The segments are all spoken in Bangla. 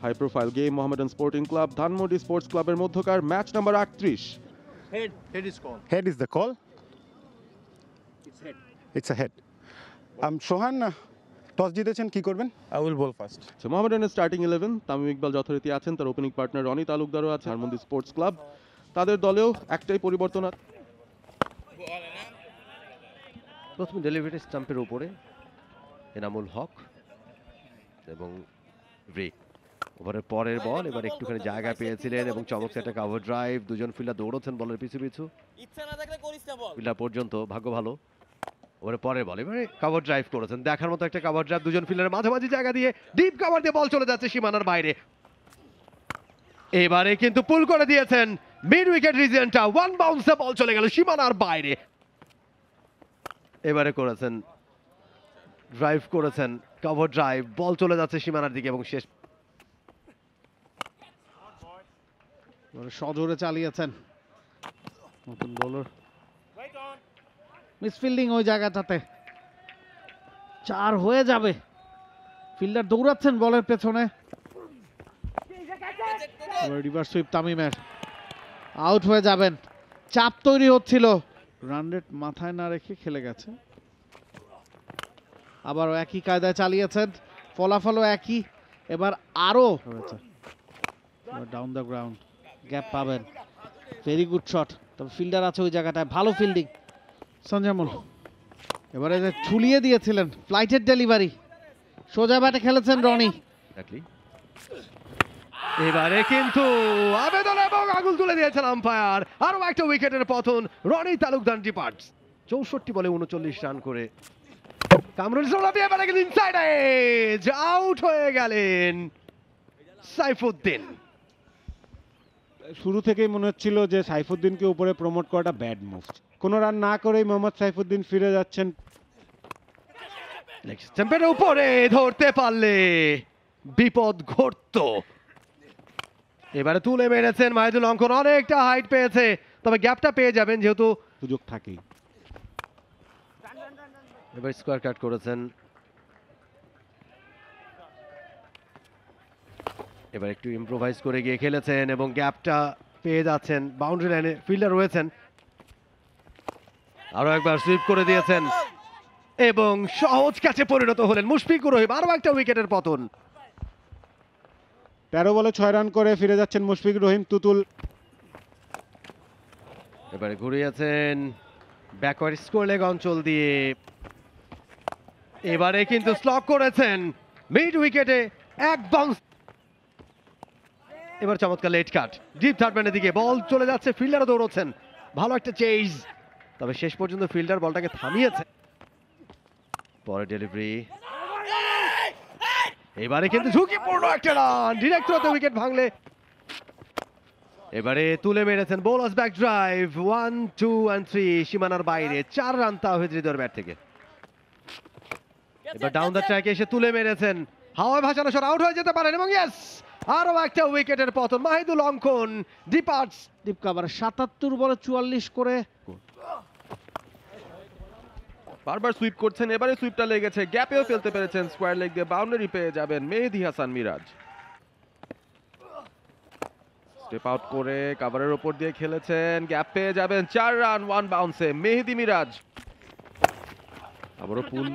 High profile game Mohammedan sporting club Dhanmondi sports ক্লাবের মধ্যকার match number 38। Head is called. Head is the call. It's head. It's a head. Sohan toss জিতেছেন, কি করবেন? I will bowl first. মোহামেডানের স্টার্টিং 11 তামিম ইকবাল যথারীতি আছেন, তার ওপেনিং পার্টনার রনি তালুকদারও আছে। ধানমন্ডি স্পোর্টস ক্লাব তাদের দলেও একটাই পরিবর্তন আছে। প্রথম ডেলিভারি স্টাম্পের উপরে এনামুল হক এবং রে ওভারের পরের বল এবার একটুখানি জায়গা পেয়েছিলেন এবং চমৎকার একটা কভার ড্রাইভ, দুজন ফিল্ডার দৌড়চ্ছেন বলের পিছু পিছু, ফিল্ডার পর্যন্ত ভাগ্য ভালো। ওভারের পরের বল এবারে কভার ড্রাইভ করেছেন, দেখার মতো একটা কভার ড্রাইভ, দুজন ফিল্ডারের মাঝামাঝি জায়গা দিয়ে ডিপ কভার দিয়ে বল চলে যাচ্ছে সীমানার বাইরে। এবারে কিন্তু পুল করে দিয়েছেন মিড উইকেট রিজনটা, ওয়ান বাউন্সে বল চলে গেল সীমানার বাইরে। এবারে করেছেন ড্রাইভ করেছেন, কভার ড্রাইভ, বল চলে যাচ্ছে সীমানার দিকে এবং শেষ সজোরে চালিয়েছেন নতুন বোলার। মিসফিল্ডিং ওই জায়গাটাতে, 4 হয়ে যাবে। ফিল্ডার দৌড়াচ্ছেন বলের পেছনে। রিভার্স সুইপ তামিমের, আউট হয়ে যাবেন। চাপ তৈরি হচ্ছিল, রান রেট মাথায় না রেখে খেলে গেছে। আবারও একই কায়দায় চালিয়েছেন, ফলাফলও একই। এবার আরো হয়েছে ডাউন দ্য গ্রাউন্ড, গ্যাপ পাবেন। ভেরি গুড শট, তবে ফিল্ডার আছে ওই জায়গাটায়, ভালো ফিল্ডিং সঞ্জয়মল। এবারে যে ঝুলিয়ে দিয়েছিলেন, ফ্লাইটের ডেলিভারি, সোজা ব্যাটে খেলেছেন রনি। এবারে কিন্তু আবেদন এবং আগুল তুলে দিয়েছেন আম্পায়ার, আরো একটা উইকেটের পতন। রনি তালুকদার ডিপার্টস 64 বলে 39 রান করে কামরুল সোলাবি এবারে কিন্তু ইনসাইড এজ, আউট হয়ে গেলেন সাইফুদ্দিন। শুরু থেকেই মনে হচ্ছিল যে সাইফুদ্দিনকে উপরে প্রমোট করাটা ব্যাড মুভ। কোনো রান না করেই মোহাম্মদ সাইফুদ্দিন ফিরে যাচ্ছেন। স্টাম্পের উপরে ধরতে পারলে বিপদ ঘটতো। এবারে তুলে মেরেছেন মাহিদুল অঙ্কন, অনেকটা হাইট পেয়েছে, তবে গ্যাপটা পেয়ে যাবেন যেহেতু সুযোগ থাকেই। এবার স্কোয়ার কাট করেছেন। এবার একটু ইম্প্রোভাইজ করে গিয়ে খেলেছেন এবং গ্যাপটা পেয়ে যাচ্ছেন, বাউন্ডারি লাইনে ফিল্ডার রয়েছেন। আরো একবার সুইপ করে দিয়েছেন এবং সহজ ক্যাচে পরিণত হলেন মুশফিকুর রহিম, আরো একটা উইকেটের পতন। 13 বলে 6 রান করে ফিরে যাচ্ছেন মুশফিকুর রহিম। তুতুল এবারে ঘুরিয়েছেন ব্যাকওয়ার্ড স্কোর লেগ অঞ্চল দিয়ে, এবারে কিন্তু স্লক করেছেন মিড উইকেটে এক বাউন্স। এবার চমৎকার লেট কাট, ডিপ থার্ড ম্যানের দিকে বল চলে যাচ্ছে, ফিল্ডারও দৌড়চ্ছেন, ভালো একটা চেজ, তবে শেষ পর্যন্ত ফিল্ডার বলটাকে থামিয়েছে। পরে ডেলিভারি, এবারে কিন্তু ঝুঁকিপূর্ণ একটা রান, ডিরেক্ট থ্রোতে উইকেট ভাঙলে। এবারে তুলে মেরেছেন বোলার্স ব্যাক ড্রাইভ, 1, 2 and 3 সীমানার বাইরে, 4 রান তাওহিদ হৃদয়ের ব্যাট থেকে। এবার ডাউন দ্য ট্র্যাকে এসে তুলে মেরেছেন, হাওয়ায় ভাসানো শট, আউট হয়ে যেতে পারেন এবং ইয়েস আরো একটা উইকেটের পতন। মাহিদুল অঙ্কন ডিপার্টস। ডিপ কাভার 77 বলে 44 করে, বারবার সুইপ করছেন, এবারে সুইপটা লেগেছে, গ্যাপেও ফেলতে পেরেছেন, স্কোয়ার লেগ দিয়ে বাউন্ডারি পেয়ে যাবেন মেহেদী হাসান মিরাজ। স্টেপ আউট করে কাভারের ওপর দিয়ে খেলেছেন, গ্যাপ পেয়ে যাবেন, 4 রান 1 বাউন্সে মেহেদী মিরাজ। আবারও পুল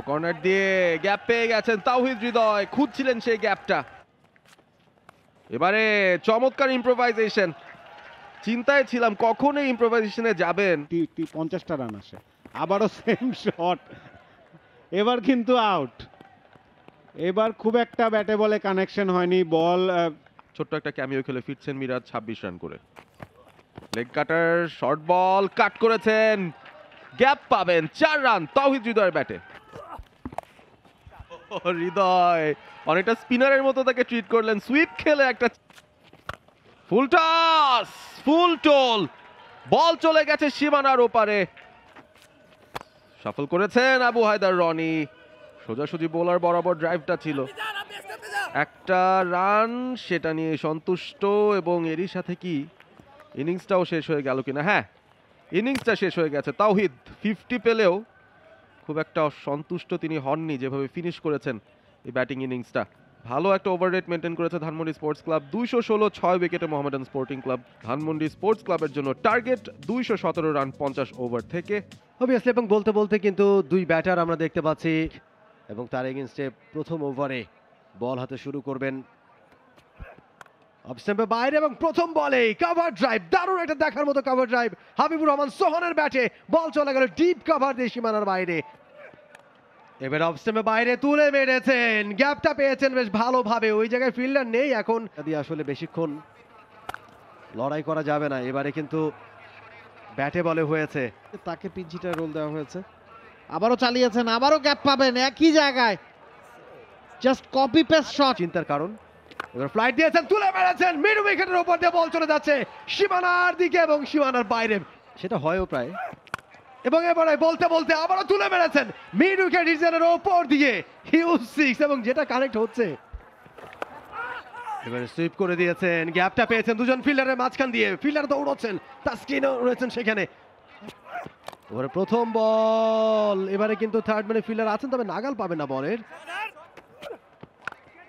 কর্নার দিয়ে গ্যাপ পেয়ে গেছেন তাওহিদ হৃদয়, খুঁজছিলেন সেই গ্যাপটা। এবারে চমৎকার ইম্প্রোভাইজেশন, চিন্তায় ছিলাম কখন এই ইম্প্রোভাইজেশনে যাবেন। 50টা রান আসে, আবারও সেম শট, এবার কিন্তু আউট। এবার খুব একটা ব্যাটে বলে কানেকশন হয়নি, বল ছোট্ট একটা ক্যামিও খেলে ফিরছেন মিরাজ 26 রান করে। লেগ কাটার শর্ট বল কাট করেছেন, গ্যাপ পাবেন, 4 রান তাওহিদ হৃদয়ের ব্যাটে। হৃদয় অনেকটা স্পিনারের মতো তাকে ট্রিট করলেন, সুইপ খেলে একটা ফুল টস, ফুল টোল, বল চলে গেছে সীমানার ওপারে। সফল করেছেন আবু হায়দার রনি, সোজাসুজি বোলার বরাবর ড্রাইভটা ছিল, একটা রান, সেটা নিয়ে সন্তুষ্ট। এবং এরই সাথে কি ইনিংসটাও শেষ হয়ে গেল কিনা? হ্যাঁ, ইনিংসটা শেষ হয়ে গেছে। তাওহিদ 50 পেলেও খুব একটা সন্তুষ্ট তিনি হননি যেভাবে ফিনিশ করেছেন এই ব্যাটিং ইনিংসটা। ভালো একটা ওভার রেট মেনটেন করেছে ধানমন্ডি স্পোর্টস ক্লাব। 216 6 উইকেটে Mohammedan sporting club. Dhanmondi sports ক্লাবের জন্য টার্গেট 217 রান 50 ওভার থেকে। অবভিয়াসলি, এবং বলতে বলতে কিন্তু দুই ব্যাটার আমরা দেখতে পাচ্ছি এবং তার এগেনস্টে প্রথম ওভারে বল হাতে শুরু করবেন। অফ স্টাম্পের বাইরে এবং প্রথম বলে কভার ড্রাইভ, দারুণ একটা দেখার মতো কভার ড্রাইভ হাবিবুর রহমান সোহানের ব্যাটে। বল চলে গেল ডিপ কভার দিয়ে সীমানার বাইরে। এবার অফ স্টাম্পের বাইরে তুলে মেরেছেন, গ্যাপটা পেয়েছেন বেশ ভালোভাবে। ওই জায়গায় ফিল্ডার নেই এখন, দিয়ে আসলে বেশিক্ষণ লড়াই করা যাবে না। এবারে কিন্তু ব্যাটে বলে হয়েছে। তাকে পিঞ্চিটার রোল দেওয়া হয়েছে। আবারও চালিয়েছেন, আবারও গ্যাপ পাবেন একই জায়গায়, জাস্ট কপি পেস্ট শট। চিন্তার কারণ, এবার ফ্লাইট দিয়েছেন, তুলে মেরেছেন, মিড উইকেটের উপর দিয়ে বল চলে যাচ্ছে সীমানার দিকে এবং সীমানার বাইরে। সেটা হয়ও প্রায়। এবং এবারে বলতে বলতে আবারও তুলে মেরেছেন মিড উইকেট রিজনের ওপর দিয়ে, হিউজ সিক্স, এবং যেটা কানেক্ট হচ্ছে। এবারে সুইপ করে দিয়েছেন, গ্যাপটা পেয়েছেন দুজন ফিল্ডারের মাঝখান দিয়ে। ফিল্ডার দৌড়চ্ছেন, তাসকিনও রয়েছেন সেখানে। এবারে প্রথম বল, এবারে কিন্তু থার্ড ম্যানে ফিল্ডার আছেন, তবে নাগাল পাবেন না বলের।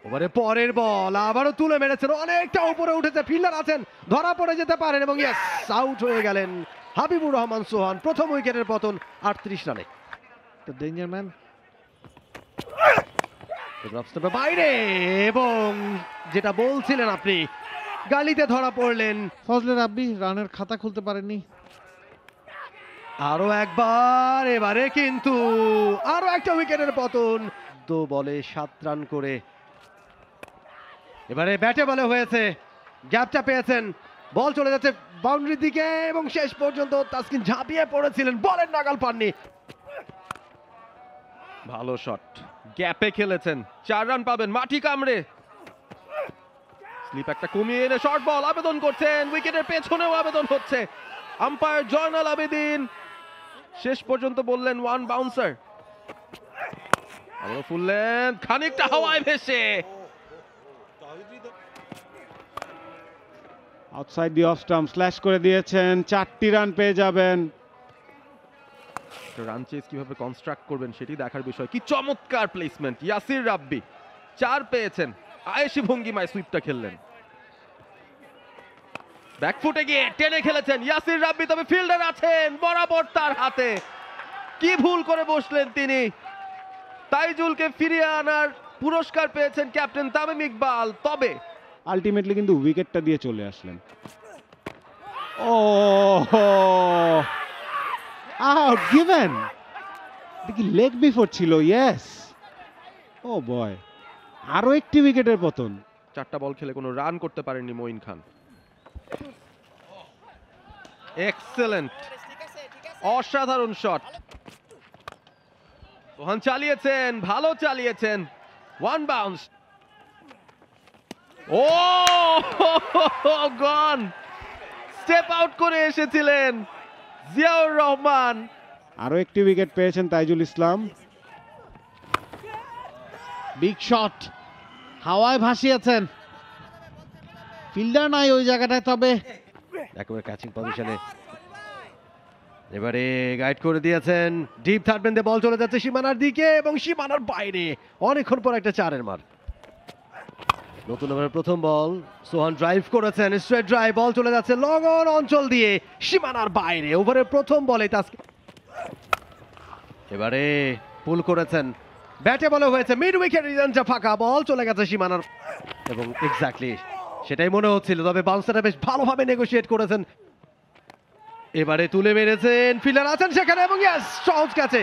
এবারে পরের বল আবারও তুলে মেরেছেন, অনেকটা উপরে উঠেছে, ফিল্ডার আছেন, ধরা পড়ে যেতে পারেন এবং ইয়েস, আউট হয়ে গেলেন হাবিবুর রহমান সোহান। প্রথম উইকেটের পতন 38 রানে। ডেঞ্জার ম্যান বাইরে, এবং যেটা বলছিলেন আপনি, গালিতে ধরা পড়লেন। ফজলে রাব্বি রানের খাতা খুলতে পারেননি। আরো একবার, এবারে কিন্তু আরো একটা উইকেটের পতন। তো বলে 7 রান করে এবারে ব্যাটে বলে হয়েছে, গ্যাপটা পেয়েছেন, বল চলে যাচ্ছে বাউন্ডারির দিকে এবং শেষ পর্যন্ত তাসকিন ঝাঁপিয়ে পড়েছিলেন, বলের নাগাল পাননি। ভালো শট, গ্যাপে খেলেছেন, 4 রান পাবেন মাটি কামড়ে। স্লিপ একটা কমিয়ে এনে শর্ট বল আবেদন করছেন, উইকেটের পেছনেও আবেদন হচ্ছে। আম্পায়ার জয়নাল আবেদিন শেষ পর্যন্ত বললেন 1 বাউন্সার। আবারও ফুল লেন্থ, খানিকটা হাওয়ায় ভেসে। Outside the off stump slash করে দিয়েছেন, 4টি রান পেয়ে যাবেন। রান চেস কিভাবে কনস্ট্রাক্ট করবেন সেটি দেখার বিষয়। কি চমৎকার প্লেসমেন্ট, ইয়াসির রাব্বি 4 পেয়েছেন, আয়েশি ভঙ্গিমায় সুইপটা খেললেন, ব্যাকফুটে গিয়ে টেনে খেলেছেন ইয়াসির রাব্বি, তবে ফিল্ডার আছেন বরাবর তার হাতে। কি ভুল করে বসলেন তিনি। তাইজুলকে ফিরিয়ে আনার পুরস্কার পেয়েছেন ক্যাপ্টেন তামিম ইকবাল, তবে আলটিমেটলি কিন্তু উইকেটটা দিয়ে চলে আসলেন। ও আউট গিভেন, দেখি লেগ বিফোর ছিল। ইয়েস, ও বয়, আরো একটি উইকেটের পতন। 4টা বল খেলে কোনো রান করতে পারেননি মঈন খান। এক্সেলেন্ট, অসাধারণ শট। সোহান চালিয়েছেন, ভালো চালিয়েছেন, 1 বাউন্স। ও গন, স্টেপ আউট করে এসেছিলেন জিয়াউর রহমান। আরো একটি উইকেট পেয়েছেন তাইজুল ইসলাম। বিগ শট, হাওয়ায় ভাসিয়েছেন, ফিল্ডার নাই ওই জায়গাটায়, তবে একেবারে ক্যাচিং পজিশনে। এবারে গাইড করে দিয়েছেন, ডিপ থার্ড ম্যান দিয়ে বল চলে যাচ্ছে সীমানার দিকে এবং সীমানার বাইরে। অনেকক্ষণ পর একটা 4-এর মার। নতুন ওভারের প্রথম বল, সোহান ড্রাইভ করেছেন, স্ট্রেট ড্রাইভ, বল চলে যাচ্ছে লং অন অঞ্চল দিয়ে সীমানার বাইরে। ওভারের প্রথম বলে তাসকিন এবারে পুল করেছেন, ব্যাটে বলে হয়েছে, মিড উইকেট রিজনটা ফাঁকা, বল চলে গেছে সীমানার, এবং এক্স্যাক্টলি সেটাই মনে হচ্ছিল, তবে বাউন্সারটা বেশ ভালোভাবে নেগোশিয়েট করেছেন। এবারে তুলে মেরেছেন, ফিল্ডার আছেন সেখানে এবং ইয়েস, সহজ ক্যাচে,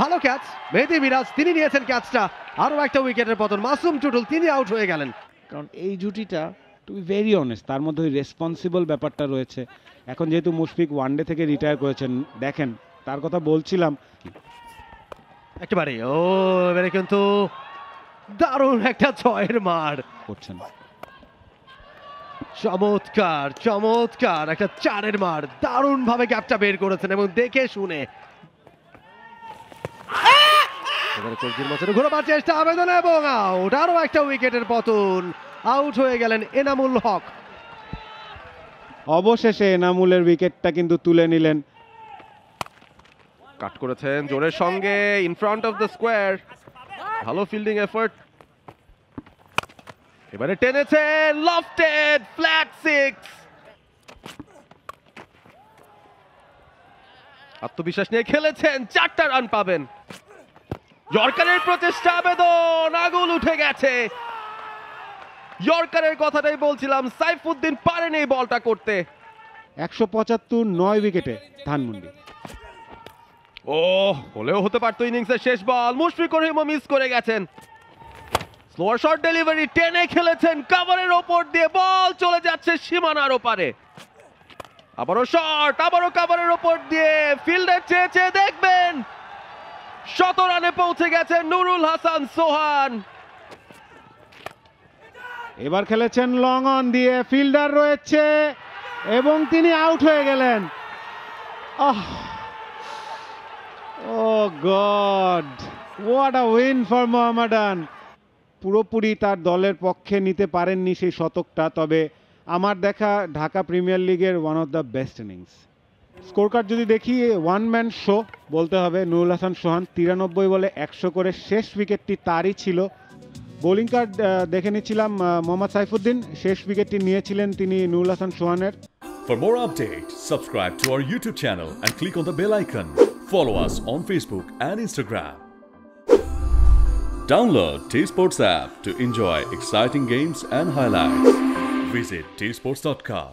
ভালো ক্যাচ, মেহেদী মিরাজ তিনি নিয়েছেন ক্যাচটা। আরো একটা উইকেটের পতন, মাসুম টুটুল তিনি আউট হয়ে গেলেন। কারণ এই জুটিটা টু বি ভেরি অনেস্ট, তার মধ্যে ওই রেসপন্সিবল ব্যাপারটা রয়েছে। এখন যেহেতু মুশফিক ওয়ানডে থেকে রিটায়ার করেছেন, দেখেন তার কথা বলছিলাম একেবারে, ও এবারে কিন্তু দারুণ একটা 6-এর মার করছেন। চমৎকার চমৎকার একটা 4-এর মার, দারুণ ভাবে গ্যাপটা বের করেছেন এবং দেখে শুনে। এবারে কবজির মাঝে ঘোরাবার চেষ্টা, আবেদন এবং আউট। আরো একটা উইকেটের পতন, আউট হয়ে গেলেন এনামুল হক। অবশেষে এনামুলের উইকেটটা কিন্তু তুলে নিলেন। কাট করেছেন জোরের সঙ্গে, in front of the square, ভালো ফিল্ডিং এফোর্ট। এবারে টেনেছেন, লফটেড, ফ্ল্যাট 6। আত্মবিশ্বাস নিয়ে খেলেছেন, 4টা রান পাবেন। ইয়র্কারের প্রচেষ্টা, আবেদন, আগুন উঠে গেছে। ইয়র্কারের কথাটাই বলছিলাম, সাইফুদ্দিন পারেনি এই বলটা করতে। 175, 9 উইকেটে ধানমন্ডি। ও হলেও হতে পারতো ইনিংসের শেষ বল। মুশফিকুর রহিমও মিস করে গেছেন। স্লোয়ার শট ডেলিভারি, টেনে খেলেছেন কভারের ওপর দিয়ে, বল চলে যাচ্ছে সীমানার ওপারে। আবারও শট, আবারও কভারের ওপর দিয়ে, ফিল্ডার চেয়ে চেয়ে দেখবেন। 100 রানে পৌঁছে গেছেন নুরুল হাসান সোহান। এবার খেলেছেন লং অন দিয়ে, ফিল্ডার রয়েছে এবং তিনি আউট হয়ে গেলেন। Oh God, what a win for Mohammedan. পুরোপুরি তার দলের পক্ষে নিতে পারেননি সেই শতকটা, তবে আমার দেখা ঢাকা প্রিমিয়ার লিগের one of the best innings. Score card যদি দেখি, ওয়ান ম্যান শো বলতে হবে। নুরুল হাসান সোহান 93 বলে 100 করে, শেষ উইকেটটি তারই ছিল। বোলিং কার্ড দেখে নিচ্ছিলাম, মোহাম্মদ সাইফুদ্দিন শেষ উইকেটটি নিয়েছিলেন তিনি Nurul Hasan সোহানের। For more updates, subscribe to our YouTube channel and click on the bell icon. Follow us on Facebook and Instagram. Download T-Sports app to enjoy exciting games and highlights. Visit tsports.com.